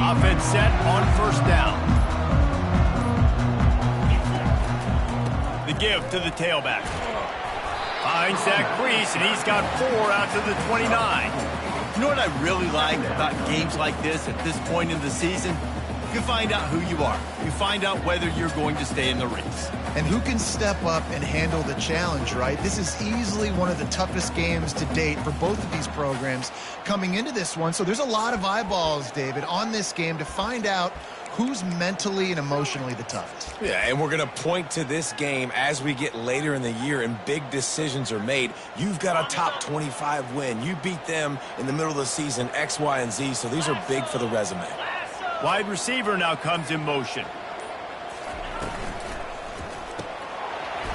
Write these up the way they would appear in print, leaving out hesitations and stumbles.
Offense set on first down. The give to the tailback. Finds that crease, and he's got 4 out to the 29. You know what I really like about games like this at this point in the season? You find out who you are. You find out whether you're going to stay in the race. And who can step up and handle the challenge, right? This is easily one of the toughest games to date for both of these programs coming into this one. So there's a lot of eyeballs, David, on this game to find out who's mentally and emotionally the toughest. Yeah, and we're going to point to this game as we get later in the year and big decisions are made. You've got a top 25 win. You beat them in the middle of the season, X, Y, and Z, so these are big for the resume. Wide receiver now comes in motion.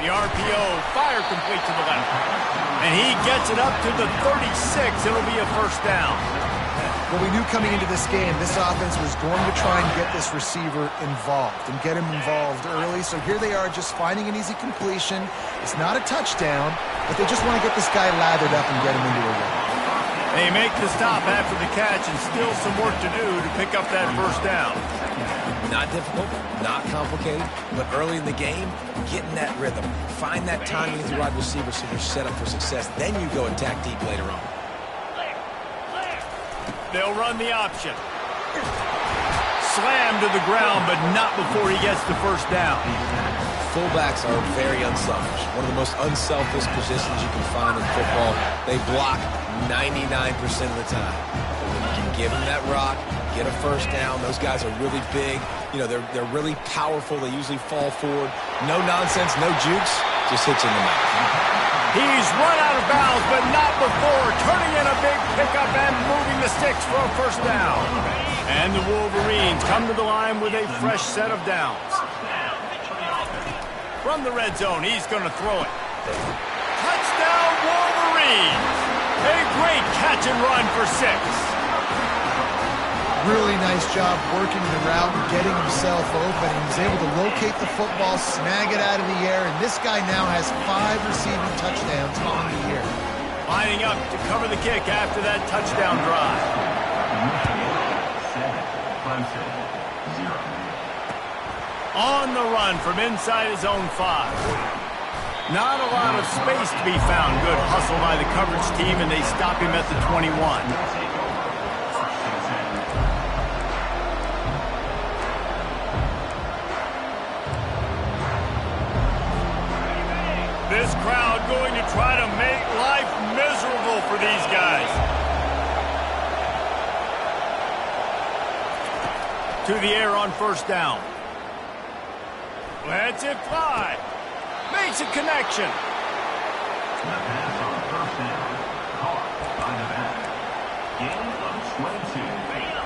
The RPO, fire complete to the left. And he gets it up to the 36. It'll be a first down. Well, we knew coming into this game, this offense was going to try and get this receiver involved and get him involved early. So here they are just finding an easy completion. It's not a touchdown, but they just want to get this guy lathered up and get him into a run. They make the stop after the catch and still some work to do to pick up that first down. Not difficult, not complicated, but early in the game, getting that rhythm. Find that timing with your wide receiver so you're set up for success. Then you go attack deep later on. They'll run the option. Slam to the ground, but not before he gets the first down. Fullbacks are very unselfish. One of the most unselfish positions you can find in football. They block 99% of the time. You can give them that rock, get a first down. Those guys are really big. You know, they're really powerful. They usually fall forward. No nonsense, no jukes, just hits in the mouth. He's run out of bounds, but not before turning in a big pickup and moving the sticks for a first down. And the Wolverines come to the line with a fresh set of downs. From the red zone, he's going to throw it. Touchdown, Wolverines! A great catch and run for 6. Really nice job working the route and getting himself open. He was able to locate the football, snag it out of the air, and this guy now has 5 receiving touchdowns on the year. Lining up to cover the kick after that touchdown drive. On the run from inside his own 5. Not a lot of space to be found. Good hustle by the coverage team, and they stop him at the 21. This crowd going to try to make life miserable for these guys. To the air on first down. Lets it fly. Makes a connection.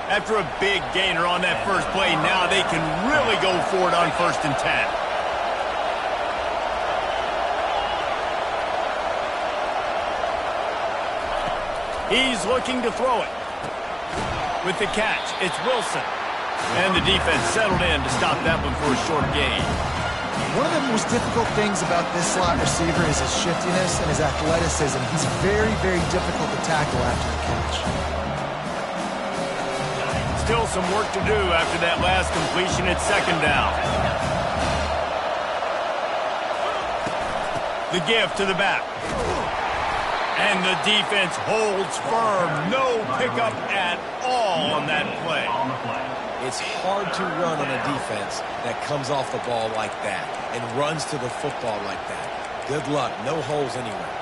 After a big gainer on that first play, now they can really go for it on 1st and 10. He's looking to throw it. With the catch, it's Wilson. And the defense settled in to stop that one for a short gain. One of the most difficult things about this slot receiver is his shiftiness and his athleticism. He's very, very difficult to tackle after the catch. Still some work to do after that last completion at 2nd down. The give to the back. And the defense holds firm. No pickup at all on that play. It's hard to run on a defense that comes off the ball like that and runs to the football like that. Good luck. No holes anywhere.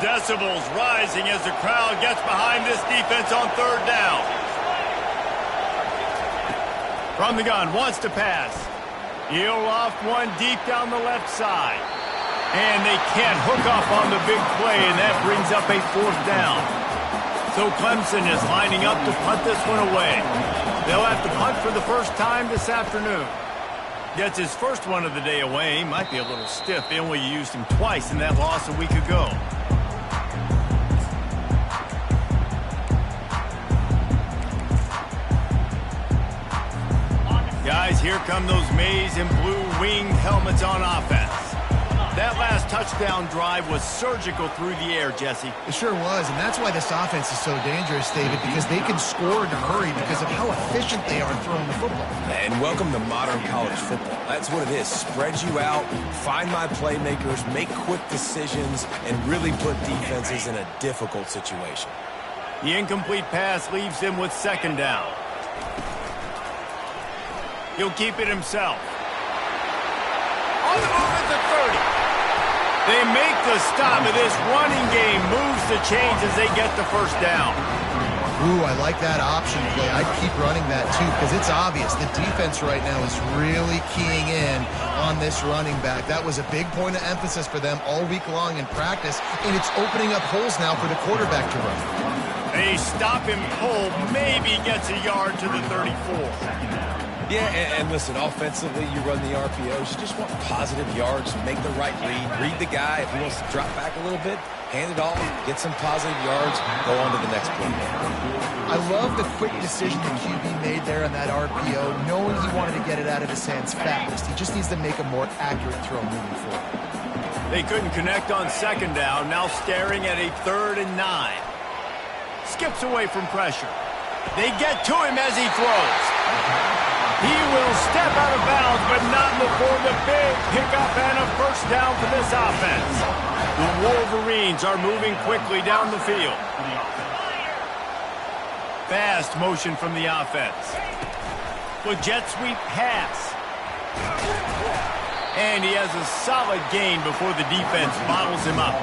Decibels rising as the crowd gets behind this defense on 3rd down. From the gun, wants to pass. He'll loft one deep down the left side. And they can't hook off on the big play, and that brings up a 4th down. So Clemson is lining up to punt this one away. They'll have to punt for the first time this afternoon. Gets his first one of the day away. He might be a little stiff. They only used him twice in that loss a week ago. Guys, here come those maize and blue winged helmets on offense. That last touchdown drive was surgical through the air, Jesse. It sure was, and that's why this offense is so dangerous, David, because they can score in a hurry because of how efficient they are throwing the football. And welcome to modern college football. That's what it is. Spread you out, find my playmakers, make quick decisions, and really put defenses in a difficult situation. The incomplete pass leaves him with second down. He'll keep it himself. On the move at the 30. They make the stop, and this running game moves the chains as they get the first down. Ooh, I like that option play. I'd keep running that, too, because it's obvious. The defense right now is really keying in on this running back. That was a big point of emphasis for them all week long in practice, and it's opening up holes now for the quarterback to run. They stop him cold, maybe gets a yard to the 34. Yeah, and listen, offensively, you run the RPOs. You just want positive yards, make the right read the guy. If he wants to drop back a little bit, hand it off, get some positive yards, go on to the next play. I love the quick decision the QB made there on that RPO, knowing he wanted to get it out of his hands fast. He just needs to make a more accurate throw moving forward. They couldn't connect on second down, now staring at a 3rd and 9. Skips away from pressure. They get to him as he throws. He will step out of bounds, but not before the big pickup and a first down for this offense. The Wolverines are moving quickly down the field. Fast motion from the offense. With jet sweep pass. And he has a solid gain before the defense bottles him up.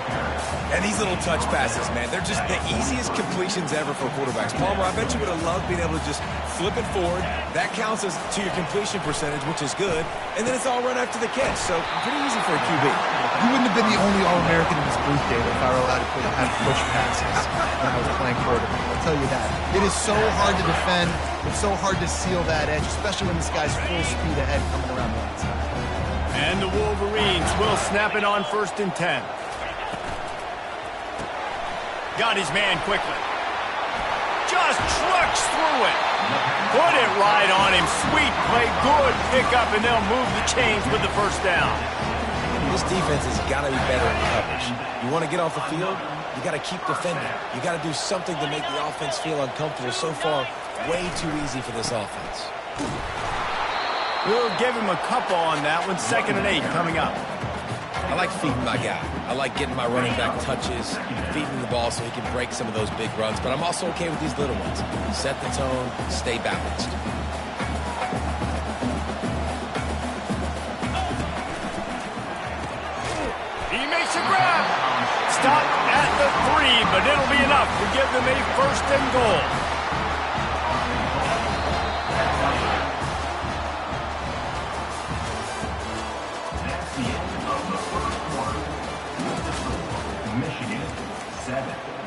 And these little touch passes, man, they're just the easiest completions ever for quarterbacks. Palmer, I bet you would have loved being able to just flip it forward. That counts as to your completion percentage, which is good. And then it's all run after the catch. So pretty easy for a QB. You wouldn't have been the only All-American in this booth, David, if I were allowed to have push passes when I was playing quarterback. I'll tell you that. It is so hard to defend. It's so hard to seal that edge, especially when this guy's full speed ahead coming around the outside. And the Wolverines will snap it on 1st and 10. Got his man quickly. Just trucks through it. Put it right on him. Sweet play, good pickup, and they'll move the chains with the first down. This defense has got to be better in coverage. You want to get off the field, you got to keep defending. You got to do something to make the offense feel uncomfortable. So far, way too easy for this offense. We'll give him a couple on that one. 2nd and 8 coming up. I like feeding my guy. I like getting my running back touches, feeding the ball so he can break some of those big runs. But I'm also okay with these little ones. Set the tone, stay balanced. He makes a grab. Stop at the 3, but it'll be enough to give them a 1st and goal.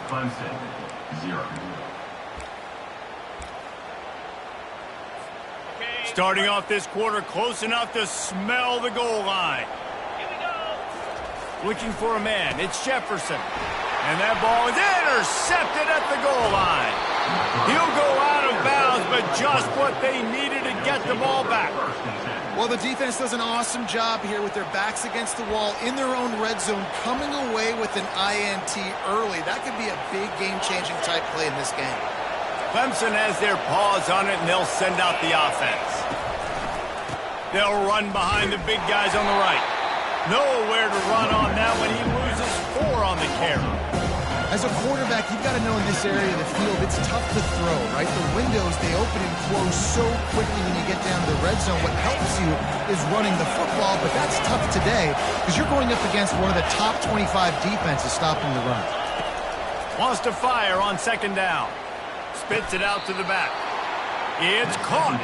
Clemson, 0. Starting off this quarter close enough to smell the goal line. Looking for a man. It's Jefferson. And that ball is intercepted at the goal line. He'll go out of bounds, but just what they needed to get the ball back. Well, the defense does an awesome job here with their backs against the wall in their own red zone, coming away with an INT early. That could be a big game-changing type play in this game. Clemson has their paws on it, and they'll send out the offense. They'll run behind the big guys on the right. Nowhere to run on that when he loses 4 on the carry. As a quarterback, you've got to know in this area of the field, it's tough to throw, right? The windows, they open and close so quickly when you get down to the red zone. What helps you is running the football, but that's tough today because you're going up against one of the top 25 defenses stopping the run. Wants to fire on 2nd down. Spits it out to the back. It's caught.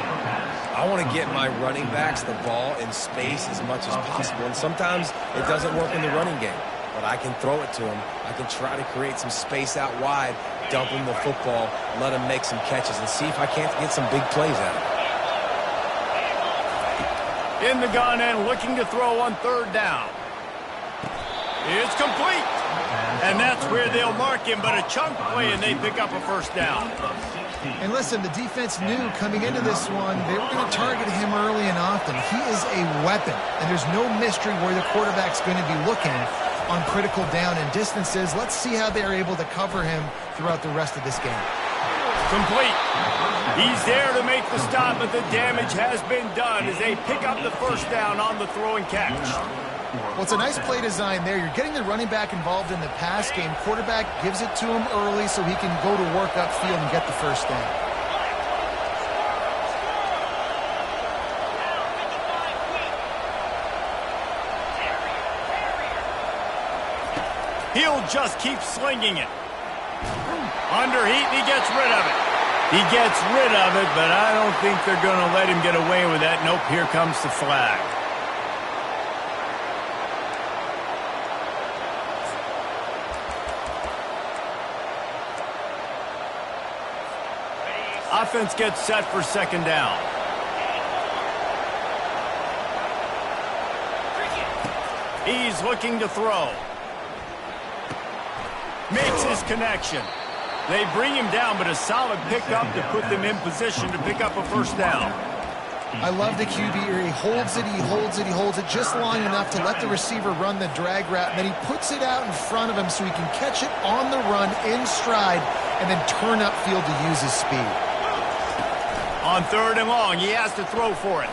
I want to get my running backs the ball in space as much as possible, and sometimes it doesn't work in the running game. But I can throw it to him. I can try to create some space out wide, dump him the football, let him make some catches, and see if I can't get some big plays out of it. In the gun and looking to throw on 3rd down. It's complete. And that's where they'll mark him, but a chunk play, and they pick up a first down. And listen, the defense knew coming into this one, they were going to target him early and often. He is a weapon, and there's no mystery where the quarterback's going to be looking on critical down and distances. Let's see how they're able to cover him throughout the rest of this game. Complete. He's there to make the stop, but the damage has been done as they pick up the first down on the throw and catch. Well, it's a nice play design there. You're getting the running back involved in the pass game. Quarterback gives it to him early so he can go to work upfield and get the first down. He'll just keep slinging it. Under heat, and he gets rid of it. He gets rid of it, but I don't think they're going to let him get away with that. Nope, here comes the flag. Offense gets set for second down. He's looking to throw. Makes his connection. They bring him down, but a solid pickup to put them in position to pick up a first down. I love the QB here. He holds it, he holds it, he holds it just long enough to let the receiver run the drag route, and then he puts it out in front of him so he can catch it on the run in stride and then turn upfield to use his speed. On third and long, he has to throw for it.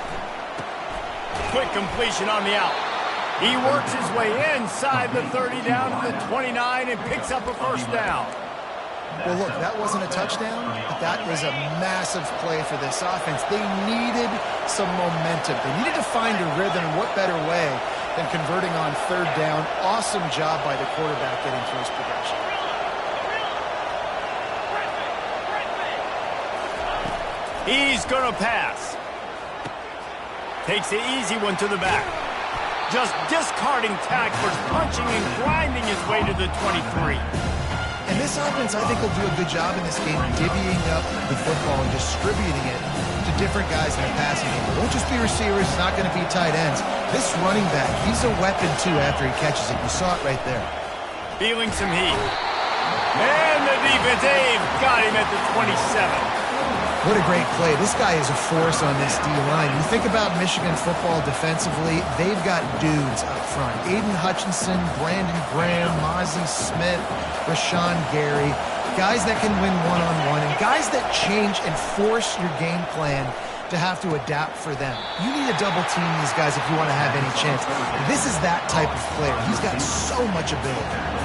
Quick completion on the out. He works his way inside the 30 down to the 29 and picks up a first down. Well, look, that wasn't a touchdown, but that was a massive play for this offense. They needed some momentum. They needed to find a rhythm, and what better way than converting on third down. Awesome job by the quarterback getting through his progression. He's going to pass. Takes the easy one to the back. Just discarding tacklers, punching and grinding his way to the 23. And this offense, I think, will do a good job in this game divvying up the football and distributing it to different guys in the passing game. It won't just be receivers. It's not going to be tight ends. This running back, he's a weapon, too, after he catches it. You saw it right there. Feeling some heat. And the defense, they've got him at the 27. What a great play. This guy is a force on this D-line. You think about Michigan football defensively, they've got dudes up front. Aiden Hutchinson, Brandon Graham, Mozzie Smith, Rashawn Gary. Guys that can win one-on-one and guys that change and force your game plan to have to adapt for them. You need to double team these guys if you want to have any chance. This is that type of player. He's got so much ability.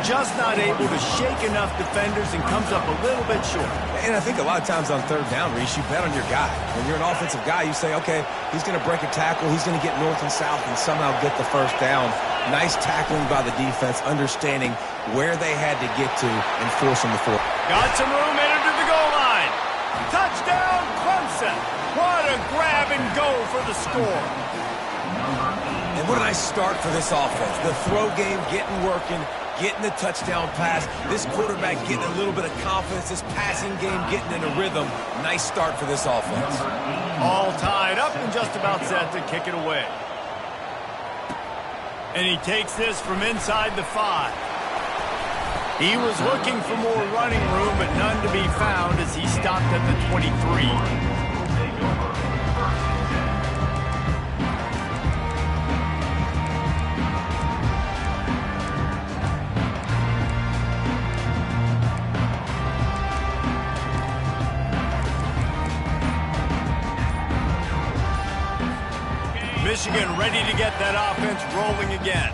Just not able to shake enough defenders and comes up a little bit short. And I think a lot of times on third down, Reese, you bet on your guy. When you're an offensive guy, you say, okay, he's going to break a tackle, he's going to get north and south and somehow get the first down. Nice tackling by the defense, understanding where they had to get to and forcing the forward. Got some room, entered to the goal line. Touchdown, Clemson. What a grab and go for the score. And what a nice start for this offense. The throw game getting working, getting the touchdown pass. This quarterback getting a little bit of confidence. This passing game getting in a rhythm. Nice start for this offense. All tied up and just about set to kick it away. And he takes this from inside the 5. He was looking for more running room, but none to be found as he stopped at the 23. Michigan ready to get that offense rolling again.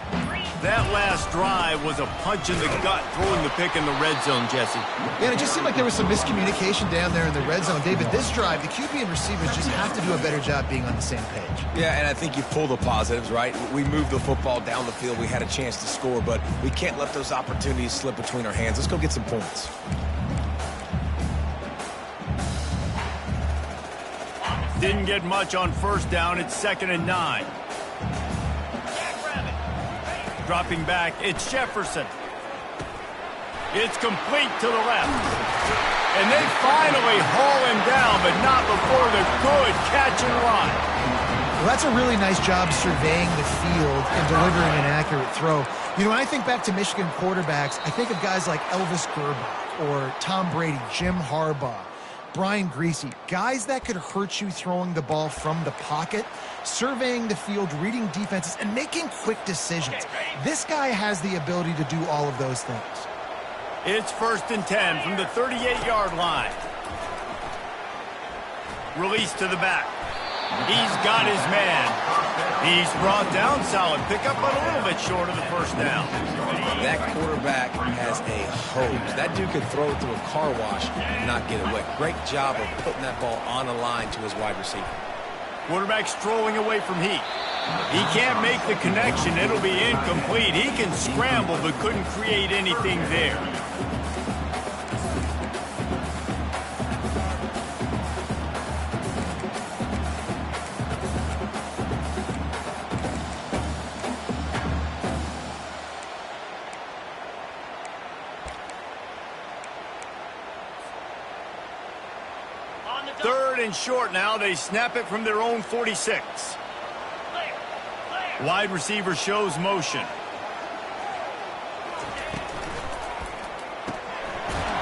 That last drive was a punch in the gut, throwing the pick in the red zone, Jesse. Yeah, and it just seemed like there was some miscommunication down there in the red zone. David, this drive, the QB and receivers just have to do a better job being on the same page. Yeah, and I think you pull the positives, right? We moved the football down the field. We had a chance to score, but we can't let those opportunities slip between our hands. Let's go get some points. Didn't get much on first down. It's 2nd and 9. Dropping back, it's Jefferson. It's complete to the left. And they finally haul him down, but not before the good catch and run. Well, that's a really nice job surveying the field and delivering an accurate throw. You know, when I think back to Michigan quarterbacks, I think of guys like Elvis Grbac or Tom Brady, Jim Harbaugh, Brian Griese, guys that could hurt you throwing the ball from the pocket, surveying the field, reading defenses, and making quick decisions. This guy has the ability to do all of those things. It's 1st and 10 from the 38-yard line. Release to the back. He's got his man. He's brought down, solid pickup, but a little bit short of the first down. That quarterback has a hose. That dude could throw it through a car wash and not get it wet. Great job of putting that ball on a line to his wide receiver. Quarterback strolling away from Heat. He can't make the connection. It'll be incomplete. He can scramble, but couldn't create anything there. Third and short now. They snap it from their own 46. Wide receiver shows motion.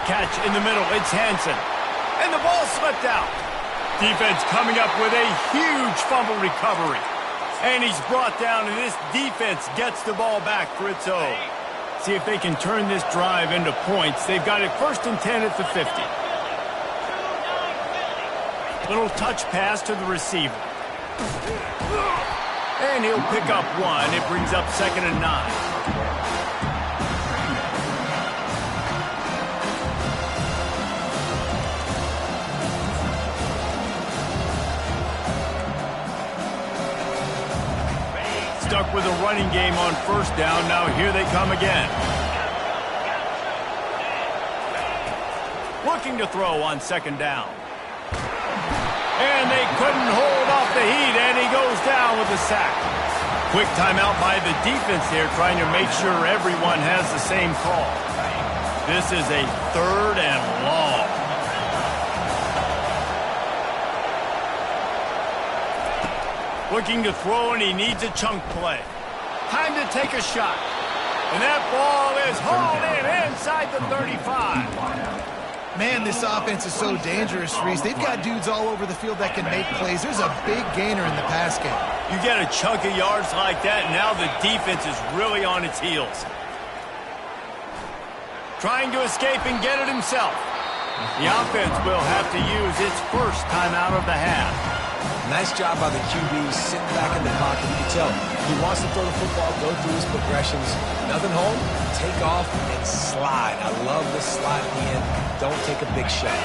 Catch in the middle. It's Hansen. And the ball slipped out. Defense coming up with a huge fumble recovery. And he's brought down, and this defense gets the ball back for its own. See if they can turn this drive into points. They've got it 1st and 10 at the 50. Little touch pass to the receiver. And he'll pick up one. It brings up 2nd and 9. Stuck with a running game on 1st down. Now here they come again. Looking to throw on 2nd down. And they couldn't hold off the Heat, and he goes down with a sack. Quick timeout by the defense here, trying to make sure everyone has the same call. This is a 3rd and long. Looking to throw, and he needs a chunk play. Time to take a shot. And that ball is hauled in inside the 35. Man, this offense is so dangerous, Reese. They've got dudes all over the field that can make plays. There's a big gainer in the pass game. You get a chunk of yards like that, and now the defense is really on its heels. Trying to escape and get it himself. The offense will have to use its first time out of the half. Nice job by the QB sitting back in the pocket. You can tell he wants to throw the football, go through his progressions. Nothing home, take off and slide. I love the slide at the end. Don't take a big shot.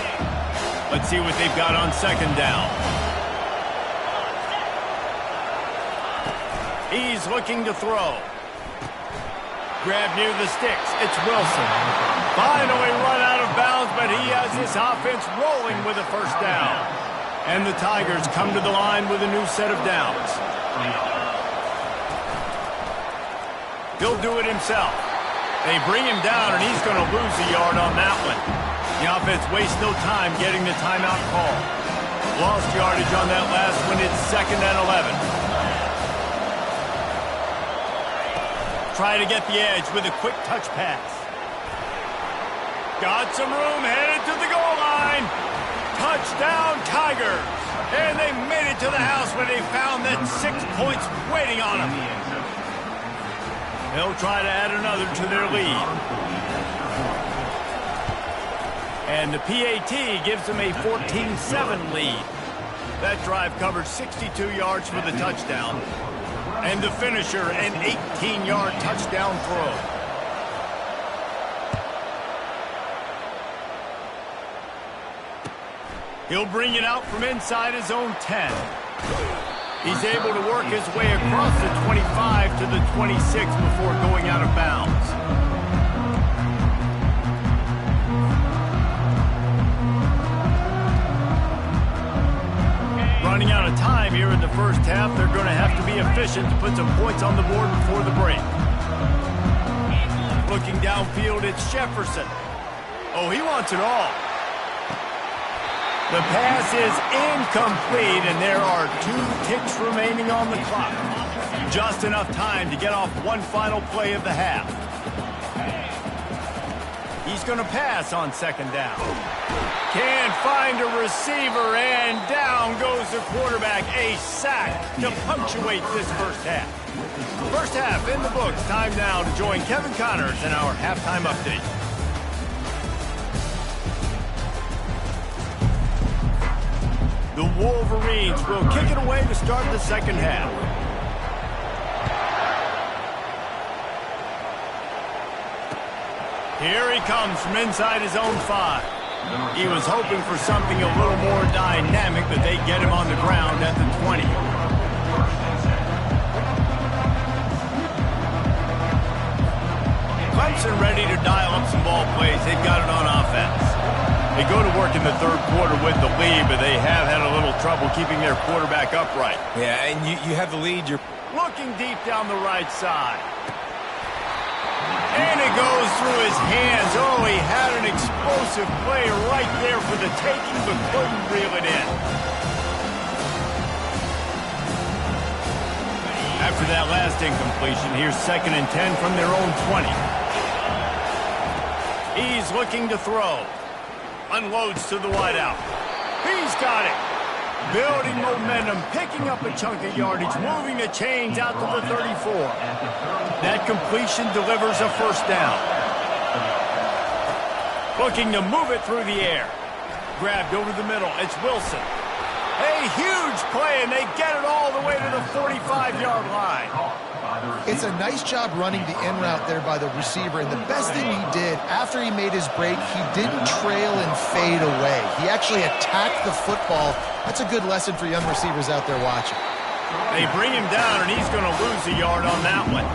Let's see what they've got on 2nd down. He's looking to throw. Grab near the sticks. It's Wilson. Finally run out of bounds, but he has this offense rolling with a 1st down. And the Tigers come to the line with a new set of downs. He'll do it himself. They bring him down, and he's going to lose a yard on that one. The offense wastes no time getting the timeout call. Lost yardage on that last one. It's 2nd and 11. Try to get the edge with a quick touch pass. Got some room, headed to the goal line. Touchdown, Tigers. And they made it to the house when they found that 6 points waiting on them. They'll try to add another to their lead. And the PAT gives them a 14-7 lead. That drive covered 62 yards for the touchdown. And the finisher, an 18-yard touchdown throw. He'll bring it out from inside his own 10. He's able to work his way across the 25 to the 26 before going out of bounds. Running out of time here in the first half. They're going to have to be efficient to put some points on the board before the break. Looking downfield, it's Jefferson. Oh, he wants it all. The pass is incomplete, and there are 2 ticks remaining on the clock. Just enough time to get off one final play of the half. He's going to pass on second down. Can't find a receiver, and down goes the quarterback. A sack to punctuate this first half. First half in the books. Time now to join Kevin Connors in our halftime update. The Wolverines will kick it away to start the second half. Here he comes from inside his own 5. He was hoping for something a little more dynamic, but they get him on the ground at the 20. Clemson ready to dial up some ball plays. They've got it on offense. They go to work in the third quarter with the lead, but they have had a little trouble keeping their quarterback upright. Yeah, and you have the lead. You're looking deep down the right side. And it goes through his hands. Oh, he had an explosive play right there for the taking, but couldn't reel it in. After that last incompletion, here's 2nd and 10 from their own 20. He's looking to throw. Unloads to the wideout. He's got it. Building momentum, picking up a chunk of yardage, moving the chains out to the 34. That completion delivers a first down. Looking to move it through the air. Grabbed over the middle. It's Wilson. A huge play, and they get it all the way to the 45-yard line. It's a nice job running the in route there by the receiver, and the best thing he did after he made his break, he didn't trail and fade away. He actually attacked the football. That's a good lesson for young receivers out there watching. They bring him down, and he's going to lose a yard on that one.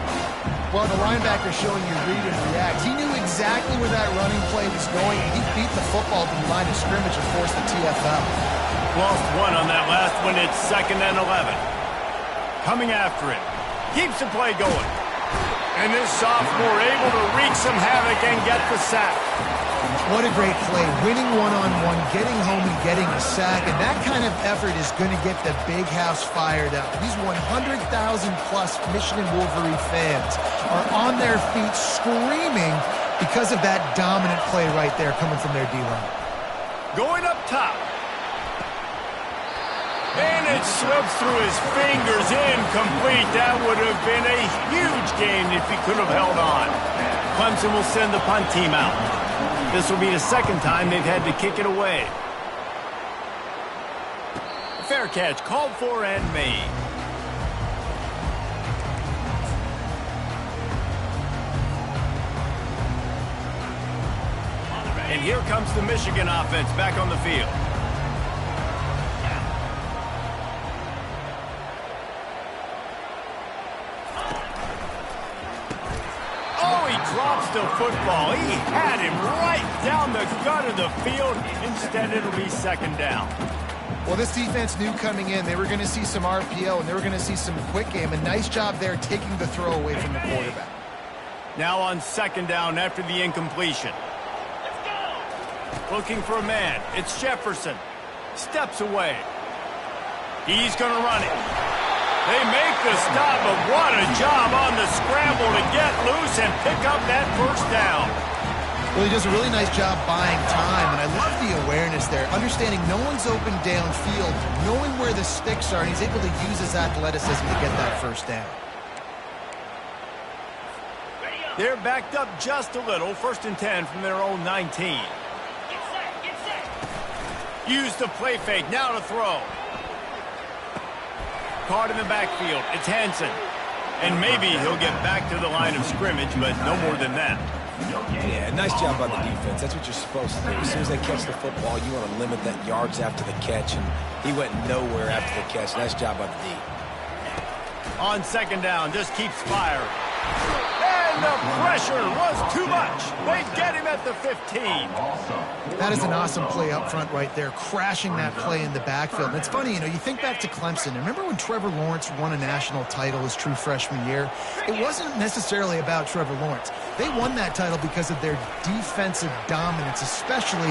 Well, the linebacker showing you read and react. He knew exactly where that running play was going, and he beat the football to the line of scrimmage and forced the TFL. Lost 1 on that last one. It's 2nd and 11. Coming after it. Keeps the play going. And this sophomore able to wreak some havoc and get the sack. What a great play. Winning one-on-one, getting home and getting a sack. And that kind of effort is going to get the big house fired up. These 100,000-plus Michigan Wolverine fans are on their feet screaming because of that dominant play right there coming from their D-line. Going up top. And it slips through his fingers, incomplete. That would have been a huge gain if he could have held on. Clemson will send the punt team out. This will be the 2nd time they've had to kick it away. Fair catch called for and made. And here comes the Michigan offense back on the field. Drops the football. He had him right down the gut of the field. Instead, it'll be 2nd down. Well, this defense knew coming in they were going to see some RPO and they were going to see some quick game. A nice job there taking the throw away from the quarterback. Now on 2nd down after the incompletion. Looking for a man. It's Jefferson. Steps away. He's going to run it. They make the stop, but what a job on the scramble to get loose and pick up that first down. Well, he does a really nice job buying time, and I love the awareness there. Understanding no one's open downfield, knowing where the sticks are, and he's able to use his athleticism to get that first down. They're backed up just a little. 1st and 10 from their own 19. Use the play fake. Now to throw. Caught in the backfield. It's Hansen. And maybe he'll get back to the line of scrimmage, but no more than that. Yeah, nice job by the defense. That's what you're supposed to do. As soon as they catch the football, you want to limit that yards after the catch, and he went nowhere after the catch. Nice job by the D. On 2nd down, just keeps firing. And the pressure was too much. They get him at the 15. That is an awesome play up front right there, crashing that play in the backfield. And it's funny, you think back to Clemson. Remember when Trevor Lawrence won a national title his true freshman year? It wasn't necessarily about Trevor Lawrence. They won that title because of their defensive dominance, especially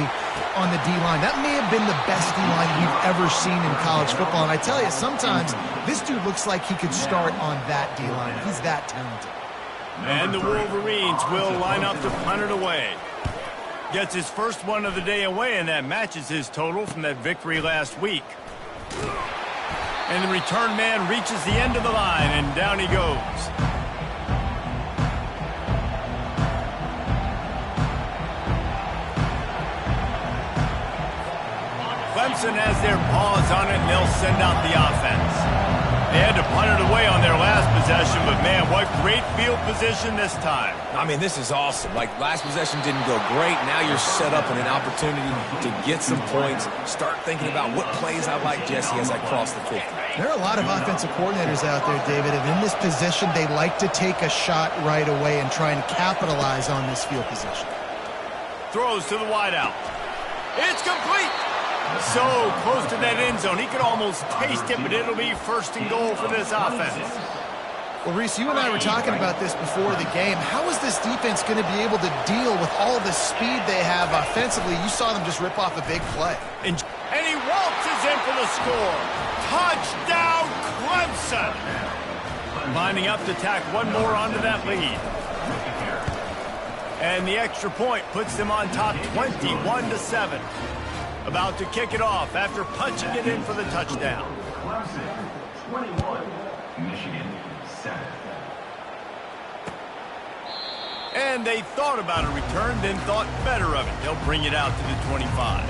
on the D-line. That may have been the best D-line we've ever seen in college football. And I tell you, sometimes this dude looks like he could start on that D-line. He's that talented. And the Wolverines will line up to punt it away. Gets his first one of the day away, and that matches his total from that victory last week. And the return man reaches the end of the line, and down he goes. Clemson has their paws on it, and they'll send out the offense. They had to punt it away on their last possession, but man, what great field position this time. I mean, this is awesome. Like, last possession didn't go great. Now you're set up in an opportunity to get some points. Start thinking about what plays I like, Jesse, as I cross the 50. There are a lot of offensive coordinators out there, David, and in this position, they like to take a shot right away and try and capitalize on this field position. Throws to the wideout. It's complete. So close to that end zone. He could almost taste it, but it'll be first and goal for this offense. Well, Reese, you and I were talking about this before the game. How is this defense going to be able to deal with all the speed they have offensively? You saw them just rip off a big play. And he waltzes in for the score. Touchdown, Clemson. Lining up to tack one more onto that lead. And the extra point puts them on top 21-7. About to kick it off after punching it in for the touchdown. Clemson 21, Michigan 7. And they thought about a return, then thought better of it. They'll bring it out to the 25.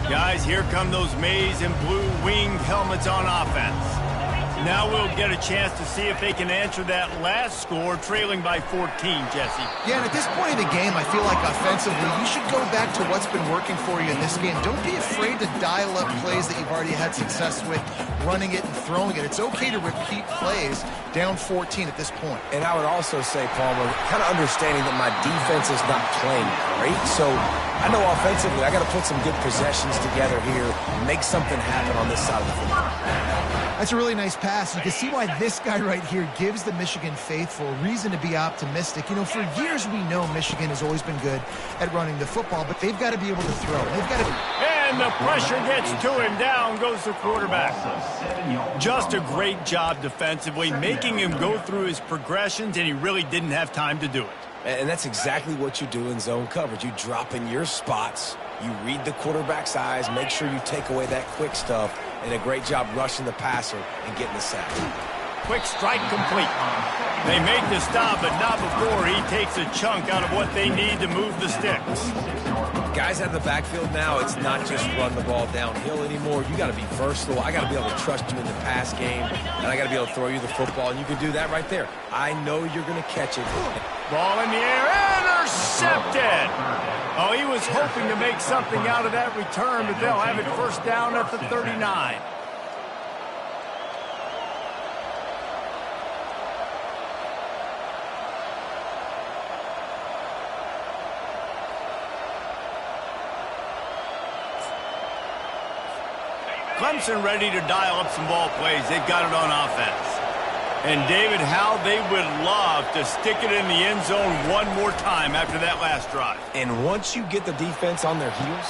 Guys, here come those maize and blue winged helmets on offense. Now we'll get a chance to see if they can answer that last score, trailing by 14, Jesse. Yeah, and at this point of the game, I feel like offensively, you should go back to what's been working for you in this game. Don't be afraid to dial up plays that you've already had success with, running it and throwing it. It's okay to repeat plays down 14 at this point. And I would also say, Palmer, kind of understanding that my defense is not playing great, so I know offensively I got to put some good possessions together here, make something happen on this side of the football. That's a really nice pass. You can see why this guy right here gives the Michigan faithful reason to be optimistic. For years we know Michigan has always been good at running the football, but they've got to be able to throw. They've got to. And the pressure gets to him. Down goes the quarterback. Just a great job defensively, making him go through his progressions, and he really didn't have time to do it. And that's exactly what you do in zone coverage. You drop in your spots, you read the quarterback's eyes, make sure you take away that quick stuff, and a great job rushing the passer and getting the sack. Quick strike complete. They make the stop, but not before he takes a chunk out of what they need to move the sticks. Guys out of the backfield now, it's not just run the ball downhill anymore. You got to be versatile. I got to be able to trust you in the pass game, and I got to be able to throw you the football, and you can do that right there. I know you're going to catch it. Ball in the air, intercepted. Oh, he was hoping to make something out of that return, but they'll have it first down at the 39. Clemson ready to dial up some ball plays. They've got it on offense. And David, how they would love to stick it in the end zone one more time after that last drive. And once you get the defense on their heels,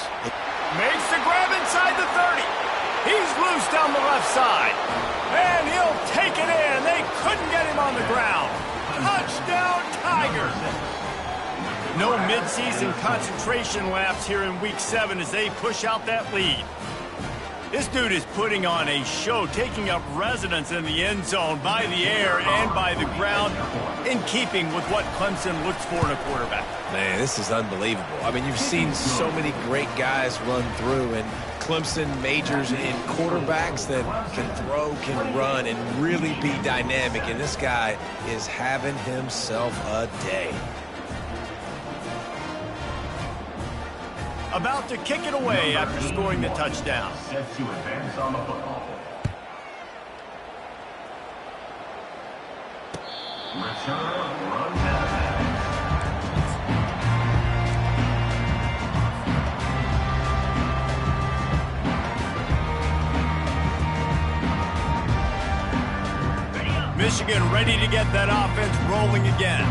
makes the grab inside the 30. He's loose down the left side. And he'll take it in. They couldn't get him on the ground. Touchdown, Tigers. No midseason concentration laps here in Week 7 as they push out that lead. This dude is putting on a show, taking up residence in the end zone by the air and by the ground, in keeping with what Clemson looks for in a quarterback. Man, this is unbelievable. I mean, you've seen so many great guys run through, and Clemson majors in quarterbacks that can throw, can run, and really be dynamic, and this guy is having himself a day. About to kick it away after scoring the touchdown. Set to advance on the football. Return run down. Michigan ready to get that offense rolling again.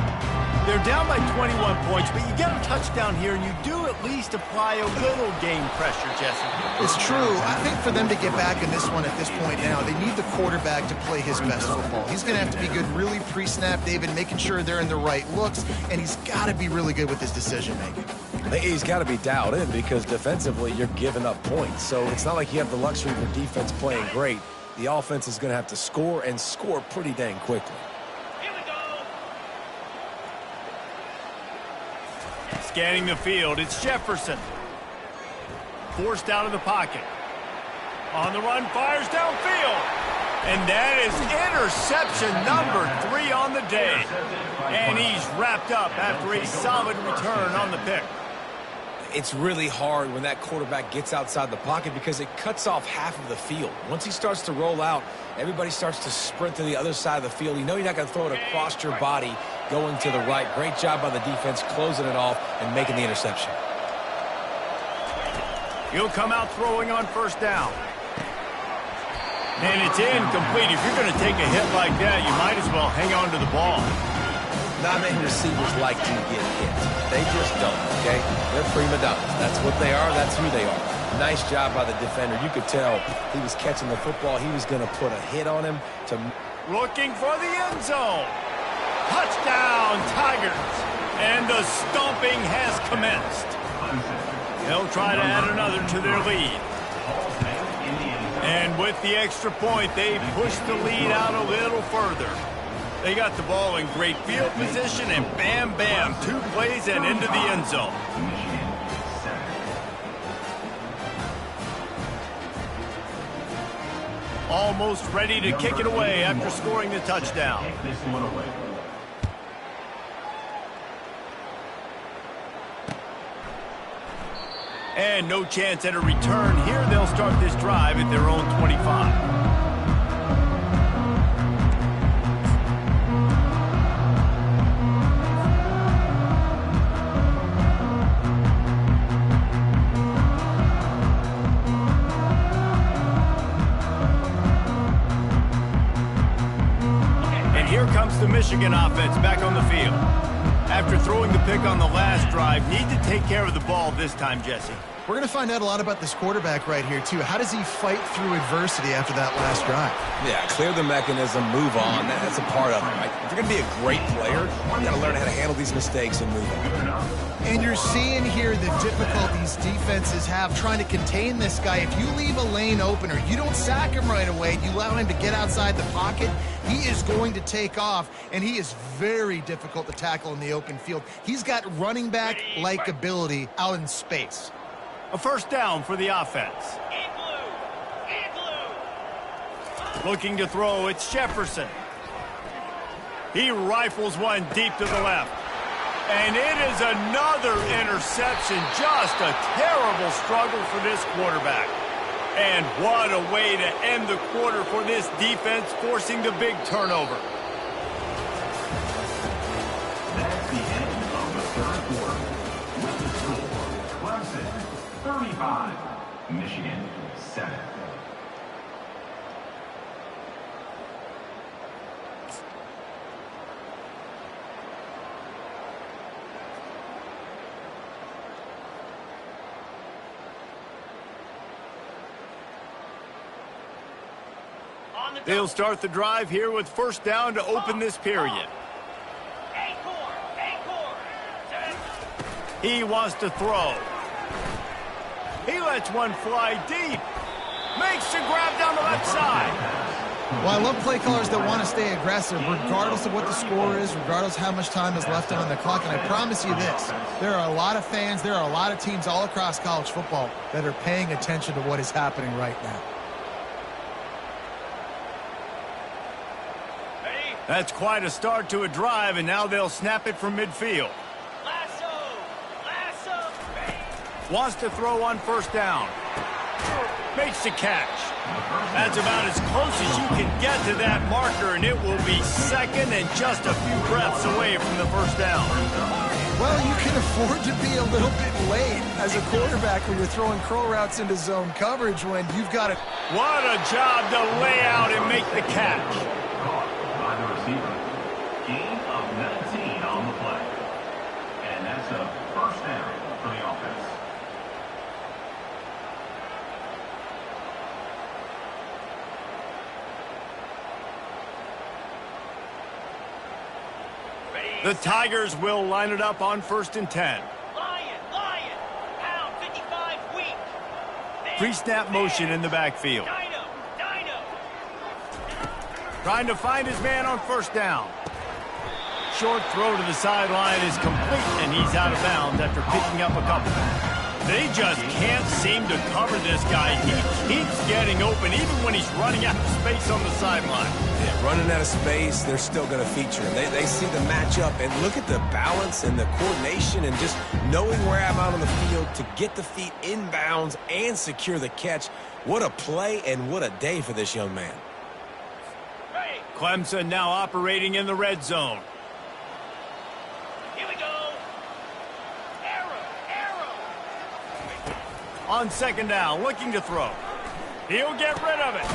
They're down by 21 points, but you get a touchdown here, and you do at least apply a little game pressure, Jesse. It's true. I think for them to get back in this one at this point now, they need the quarterback to play his best football. He's going to have to be good really pre-snap, David, making sure they're in the right looks, and he's got to be really good with his decision-making. He's got to be dialed in because defensively you're giving up points. So it's not like you have the luxury of your defense playing great. The offense is going to have to score and score pretty dang quickly. Scanning the field, it's Jefferson. Forced out of the pocket. On the run, fires downfield. And that is interception number 3 on the day. And he's wrapped up after a solid return on the pick. It's really hard when that quarterback gets outside the pocket because it cuts off half of the field. Once he starts to roll out, everybody starts to sprint to the other side of the field. You know you're not going to throw it across your body going to the right. Great job by the defense closing it off and making the interception. He'll come out throwing on first down. And it's incomplete. If you're going to take a hit like that, you might as well hang on to the ball. Not many receivers like to get hit. They just don't, okay? They're prima donnas. That's what they are. That's who they are. Nice job by the defender. You could tell he was catching the football. He was going to put a hit on him. Looking for the end zone. Touchdown, Tigers. And the stomping has commenced. They'll try to add another to their lead. And with the extra point, they push the lead out a little further. They got the ball in great field position, and bam, bam, 2 plays and into the end zone. Almost ready to kick it away after scoring the touchdown. And no chance at a return here. They'll start this drive at their own 25. The Michigan offense back on the field. After throwing the pick on the last drive, need to take care of the ball this time, Jesse. We're going to find out a lot about this quarterback right here, too. How does he fight through adversity after that last drive? Yeah, clear the mechanism, move on. That's a part of it, right? If you're going to be a great player, you got to learn how to handle these mistakes and move on. And you're seeing here the difficulties defenses have trying to contain this guy. If you leave a lane open or you don't sack him right away, you allow him to get outside the pocket, he is going to take off, and he is very difficult to tackle in the open field. He's got running back-like ability out in space. A first down for the offense. Looking to throw, it's Jefferson. He rifles one deep to the left. And it is another interception. Just a terrible struggle for this quarterback. And what a way to end the quarter for this defense, forcing the big turnover. That's the end of the third quarter. With the score, Clemson 35, Michigan 7. They'll start the drive here with first down to open this period. He wants to throw. He lets one fly deep. Makes the grab down the left side. Well, I love play callers that want to stay aggressive regardless of what the score is, regardless of how much time is left on the clock. And I promise you this, there are a lot of fans, there are a lot of teams all across college football that are paying attention to what is happening right now. That's quite a start to a drive, and now they'll snap it from midfield. Wants to throw on first down. Makes the catch. That's about as close as you can get to that marker, and it will be second and just a few breaths away from the first down. Well, you can afford to be a little bit late as a quarterback when you're throwing curl routes into zone coverage when you've got to... What a job to lay out and make the catch. Caught by the receiver. Gain of 19 on the play. And that's a first down for the offense. The Tigers will line it up on 1st and 10. Lion, pound 55 weak. Pre-snap motion in the backfield. Dino. Trying to find his man on 1st down. Short throw to the sideline is complete, and he's out of bounds after picking up a couple. They just can't seem to cover this guy. He keeps getting open, even when he's running out of space on the sideline. Yeah, running out of space, they're still going to feature him. They see the matchup, and look at the balance and the coordination and just knowing where I'm out on the field to get the feet in bounds and secure the catch. What a play and what a day for this young man. Clemson now operating in the red zone. Here we go. Arrow. On 2nd down, looking to throw. He'll get rid of it.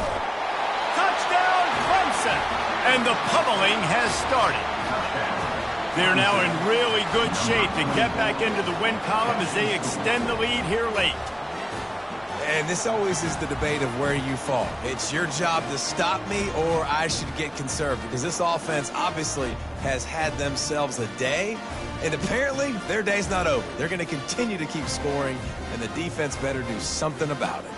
Touchdown, Clemson! And the pummeling has started. They're now in really good shape to get back into the win column as they extend the lead here late. And this always is the debate of where you fall. It's your job to stop me or I should get conserved, because this offense obviously has had themselves a day, and apparently their day's not over. They're going to continue to keep scoring, and the defense better do something about it.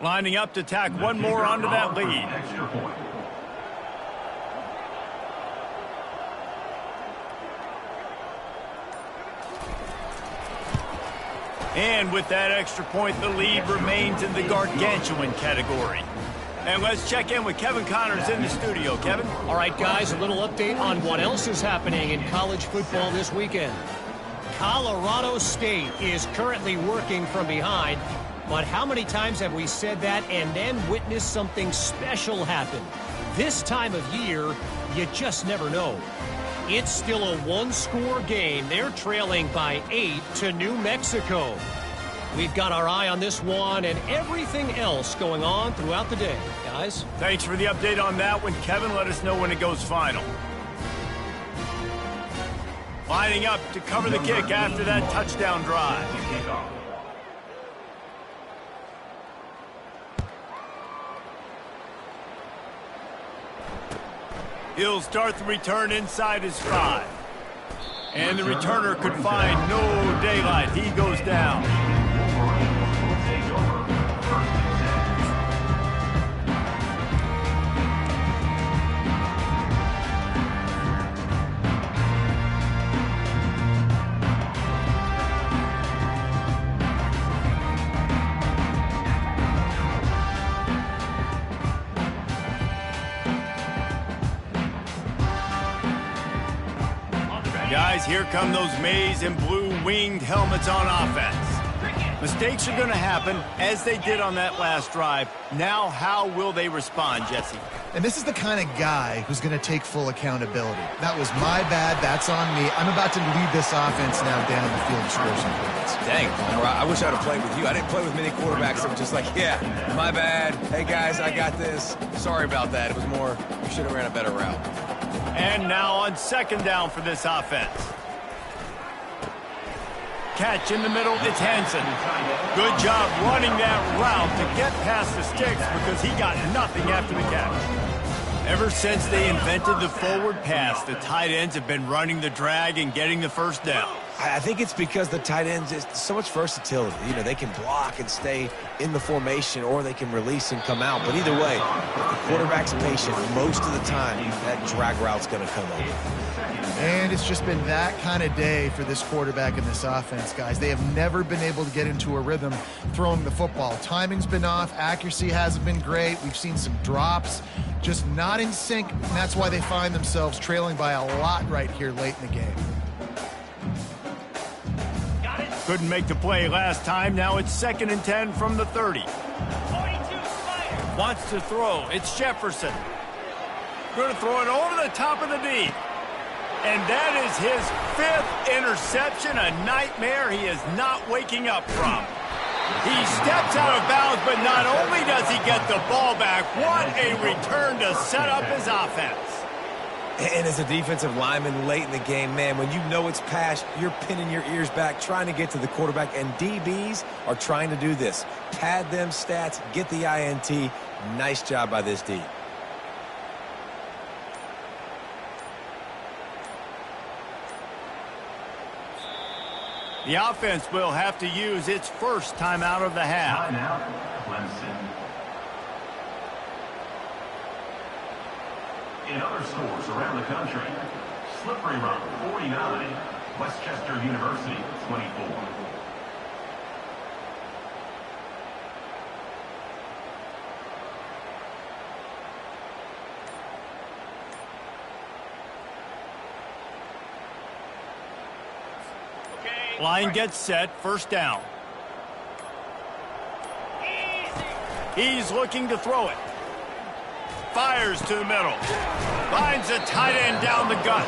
Lining up to tack one more onto that lead. Extra point. And with that extra point, the lead remains in the gargantuan category. And let's check in with Kevin Connors in the studio. Kevin? All right, guys, a little update on what else is happening in college football this weekend. Colorado State is currently working from behind. But how many times have we said that and then witnessed something special happen? This time of year, you just never know. It's still a one-score game. They're trailing by 8 to New Mexico. We've got our eye on this one and everything else going on throughout the day. Guys? Thanks for the update on that one, Kevin. Let us know when it goes final. Lining up to cover the kick after that touchdown drive. He'll start the return inside his 5. And the returner could find no daylight. He goes down. Guys, here come those maize and blue winged helmets on offense. Mistakes are going to happen, as they did on that last drive. Now, how will they respond, Jesse? And this is the kind of guy who's going to take full accountability. That was my bad. That's on me. I'm about to lead this offense now down the field and score some points. Dang, Homer, I wish I'd have played with you. I didn't play with many quarterbacks that were just like, yeah, my bad. Hey, guys, I got this. Sorry about that. It was more, you should have ran a better route. And now on 2nd down for this offense. Catch in the middle, it's Hansen. Good job running that route to get past the sticks because he got nothing after the catch. Ever since they invented the forward pass, the tight ends have been running the drag and getting the first down. I think it's because the tight ends, is so much versatility. You know, they can block and stay in the formation, or they can release and come out. But either way, if the quarterback's patient, most of the time, that drag route's going to come over. And it's just been that kind of day for this quarterback and this offense, guys. They have never been able to get into a rhythm throwing the football. Timing's been off. Accuracy hasn't been great. We've seen some drops, just not in sync. And that's why they find themselves trailing by a lot right here late in the game. Couldn't make the play last time. Now it's 2nd and 10 from the 30. 42 Snyder. Wants to throw. It's Jefferson. Going to throw it over the top of the D. And that is his 5th interception, a nightmare he is not waking up from. He steps out of bounds, but not only does he get the ball back, what a return to set up his offense. And as a defensive lineman late in the game, man, when you know it's pass, you're pinning your ears back, trying to get to the quarterback, and DBs are trying to do this. Pad them stats, get the INT. Nice job by this D. The offense will have to use its first timeout of the half. Timeout, Clemson. In other schools around the country, Slippery Rock 49, Westchester University 24. Line gets set, 1st down. He's looking to throw it. Fires to the middle. Finds a tight end down the gut.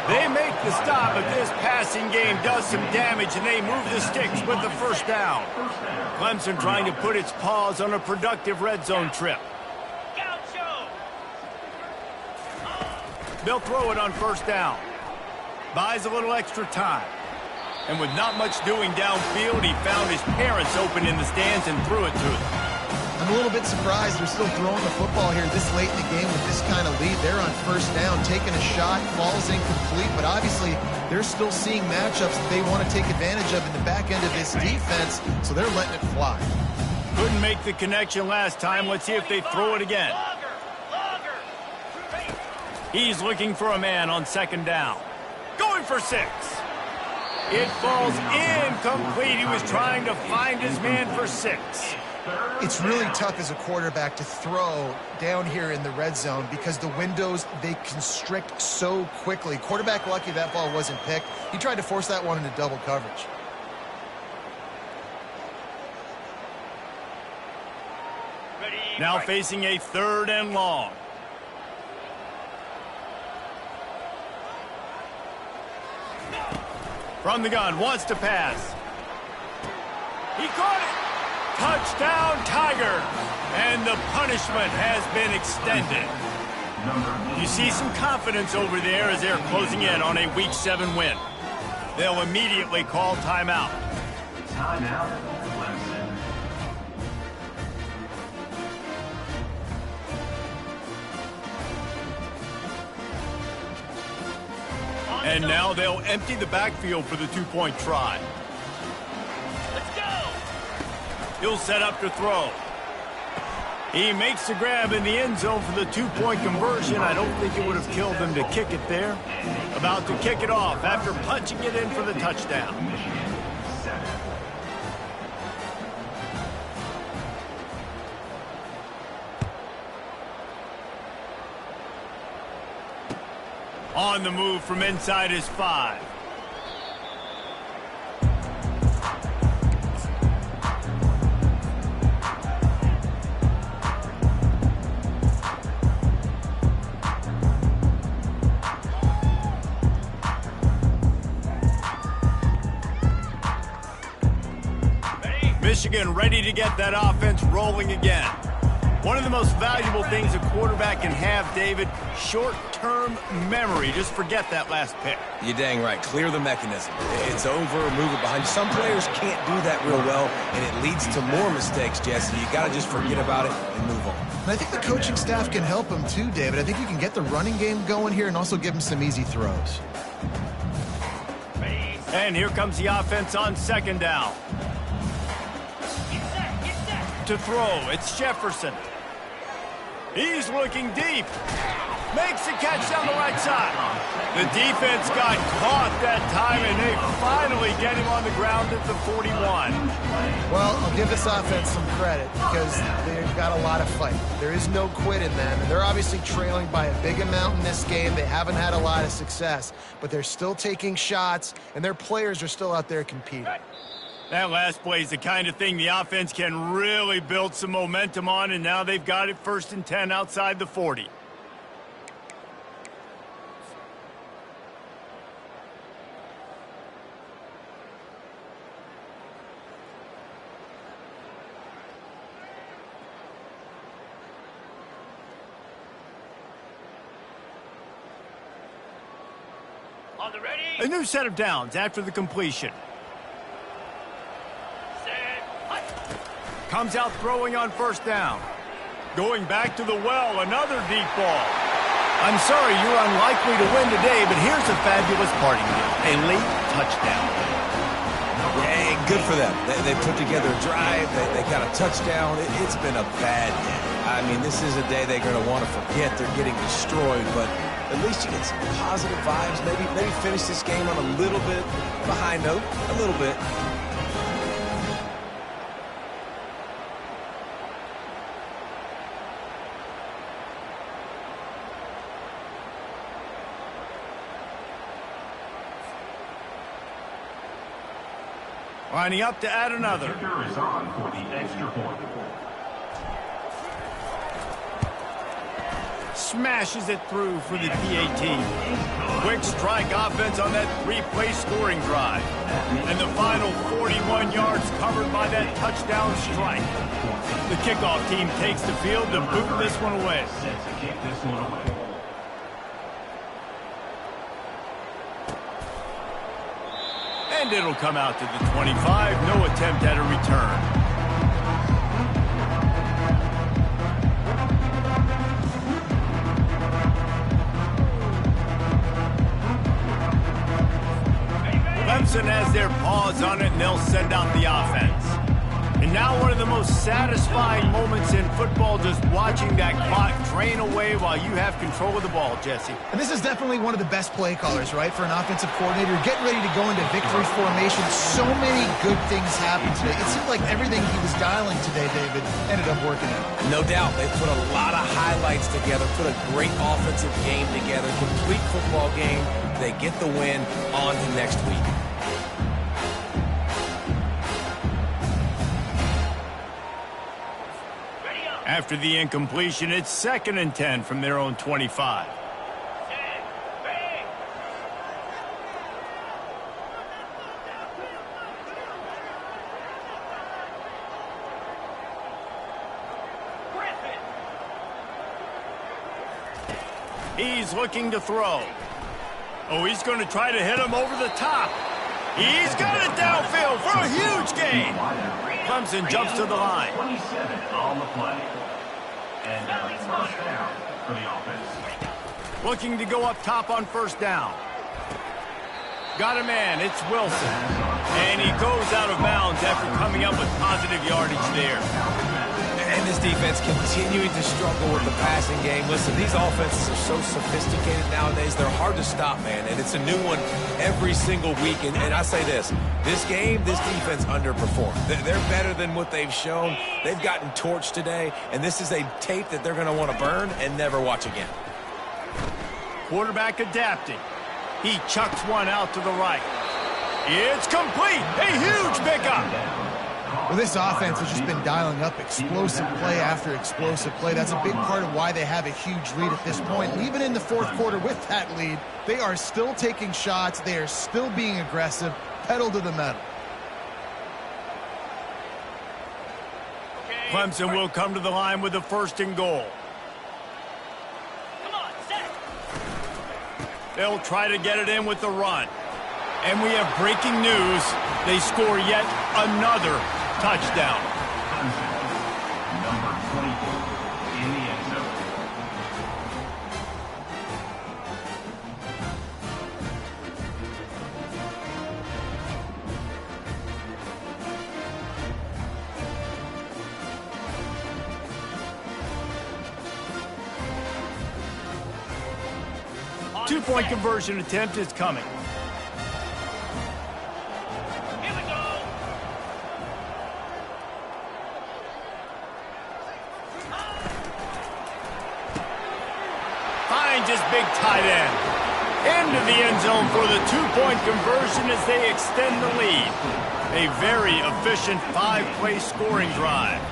They make the stop, but this passing game does some damage, and they move the sticks with the 1st down. Clemson trying to put its paws on a productive red zone trip. Gaucho. They'll throw it on 1st down. Buys a little extra time. And with not much doing downfield, he found his parents open in the stands and threw it to them. I'm a little bit surprised they're still throwing the football here this late in the game with this kind of lead. They're on 1st down, taking a shot, falls incomplete, but obviously they're still seeing matchups that they want to take advantage of in the back end of this defense, so they're letting it fly. Couldn't make the connection last time. Let's see if they throw it again. He's looking for a man on 2nd down. Going for 6. It falls incomplete. He was trying to find his man for 6. It's really tough as a quarterback to throw down here in the red zone because the windows, they constrict so quickly. Quarterback lucky that ball wasn't picked. He tried to force that one into double coverage. Now facing a 3rd and long. From the gun, wants to pass. He caught it. Touchdown, Tiger. And the punishment has been extended. You see some confidence over there as they're closing in on a Week 7 win. They'll immediately call timeout. Timeout, Clemson. And now they'll empty the backfield for the 2-point try. Let's go. He'll set up to throw. He makes the grab in the end zone for the 2-point conversion. I don't think it would have killed them to kick it there. About to kick it off after punching it in for the touchdown. Michigan 7. On the move from inside his 5. Michigan ready to get that offense rolling again. One of the most valuable things a quarterback can have, David, short-term memory. Just forget that last pick. You're dang right. Clear the mechanism. It's over, move it behind you. Some players can't do that real well, and it leads to more mistakes, Jesse. You got to just forget about it and move on. And I think the coaching staff can help him too, David. I think you can get the running game going here and also give him some easy throws. And here comes the offense on second down. Get set, get set. To throw, it's Jefferson. He's looking deep. Makes the catch down the right side. The defense got caught that time, and they finally get him on the ground at the 41. Well, I'll give this offense some credit because they've got a lot of fight. There is no quit in them, and they're obviously trailing by a big amount in this game. They haven't had a lot of success, but they're still taking shots, and their players are still out there competing. That last play is the kind of thing the offense can really build some momentum on, and now they've got it 1st and 10 outside the 40. On the ready. A new set of downs after the completion. Set. Hut. Comes out throwing on 1st down. Going back to the well, another deep ball. I'm sorry you're unlikely to win today, but here's a fabulous parting gift. A late touchdown. Hey, good for them. They put together a drive. They got a touchdown. It's been a bad day. I mean, this is a day they're going to want to forget. They're getting destroyed, but at least you get some positive vibes. Maybe finish this game on a little bit of a high note. A little bit. Lining up to add another. Kicker is on for the extra point. Smashes it through for the PAT. Quick strike offense on that 3-play scoring drive. And the final 41 yards covered by that touchdown strike. The kickoff team takes the field to boot this one away. Set to kick this one away. And it'll come out to the 25. No attempt at a return. Clemson has their paws on it, and they'll send out the offense. And now one of the most satisfying moments in football, just watching that clock drain away while you have control of the ball, Jesse. And this is definitely one of the best play callers, right, for an offensive coordinator. Getting ready to go into victory formation. So many good things happened today. It seemed like everything he was dialing today, David, ended up working out. No doubt. They put a lot of highlights together, put a great offensive game together, complete football game. They get the win on to next week. After the incompletion, it's 2nd and 10 from their own 25. He's looking to throw. Oh, he's going to try to hit him over the top. He's got it downfield for a huge gain. Clemson jumps to the line. 27 on the play. And first down for the offense. Looking to go up top on 1st down. Got a man, it's Wilson. And he goes out of bounds after coming up with positive yardage there. And this defense continuing to struggle with the passing game. Listen, these offenses are so sophisticated nowadays. They're hard to stop, man. And it's a new one every single week. And I say this game, this defense underperformed. They're better than what they've shown. They've gotten torched today. And this is a tape that they're going to want to burn and never watch again. Quarterback adapting. He chucks one out to the right. It's complete. A huge pickup. Well, this offense has just been dialing up explosive play after explosive play. That's a big part of why they have a huge lead at this point. And even in the 4th quarter with that lead, they are still taking shots. They are still being aggressive, pedal to the metal. Clemson will come to the line with a 1st and goal. Come on, set. They'll try to get it in with the run. And we have breaking news. They score yet another touchdown. Number 24 in the end zone. two-point conversion attempt is coming. Here we go. Finds his big tight end. Into the end zone for the two-point conversion as they extend the lead. A very efficient 5-play scoring drive.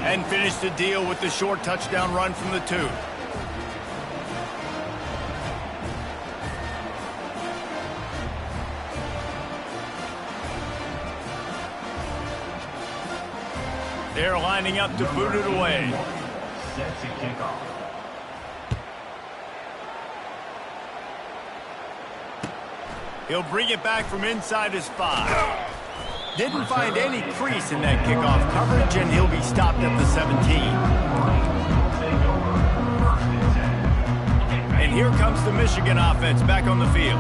And finish the deal with the short touchdown run from the 2. They're lining up to boot it away. Set to kick off. He'll bring it back from inside his 5. Didn't find any crease in that kickoff coverage, and he'll be stopped at the 17. And here comes the Michigan offense back on the field.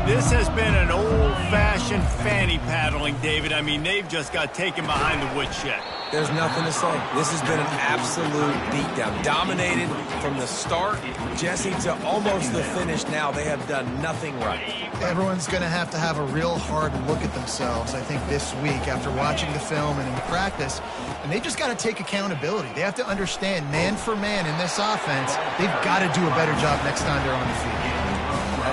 This has been an old-fashioned fanny paddling, David. I mean, they've just got taken behind the woodshed. There's nothing to say. This has been an absolute beatdown. Dominated from the start, Jesse, to almost the finish now. They have done nothing right. Everyone's going to have a real hard look at themselves, I think, this week after watching the film and in practice. And they just got to take accountability. They have to understand, man for man in this offense, they've got to do a better job next time they're on the field.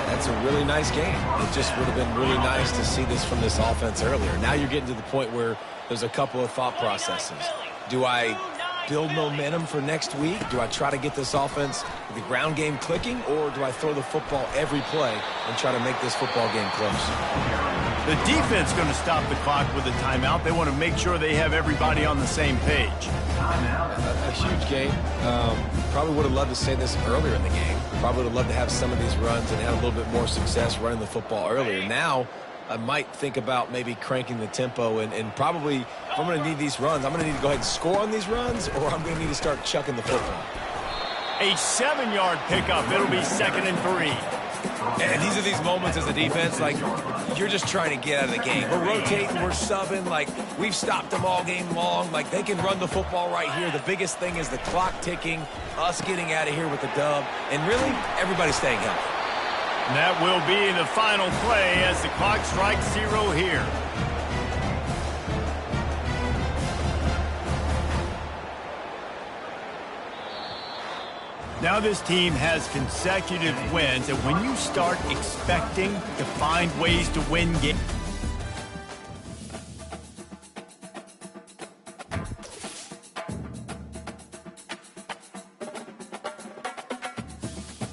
That's a really nice game. It just would have been really nice to see this from this offense earlier. Now you're getting to the point where there's a couple of thought processes. Do I build momentum for next week? Do I try to get this offense, the ground game clicking, or do I throw the football every play and try to make this football game close? The defense going to stop the clock with a timeout. They want to make sure they have everybody on the same page. A huge game. Probably would have loved to say this earlier in the game. Probably would have loved to have some of these runs and have a little bit more success running the football earlier. Now, I might think about maybe cranking the tempo and probably, if I'm going to need these runs, I'm going to need to go ahead and score on these runs, or I'm going to need to start chucking the football. A 7-yard pickup. It'll be 2nd and 3. And these are these moments as a defense, like, you're just trying to get out of the game. We're rotating, we're subbing, like, we've stopped them all game long. Like, they can run the football right here. The biggest thing is the clock ticking, us getting out of here with the dub, and really, everybody staying healthy. And that will be the final play as the clock strikes 0 here. Now this team has consecutive wins, and when you start expecting to find ways to win games,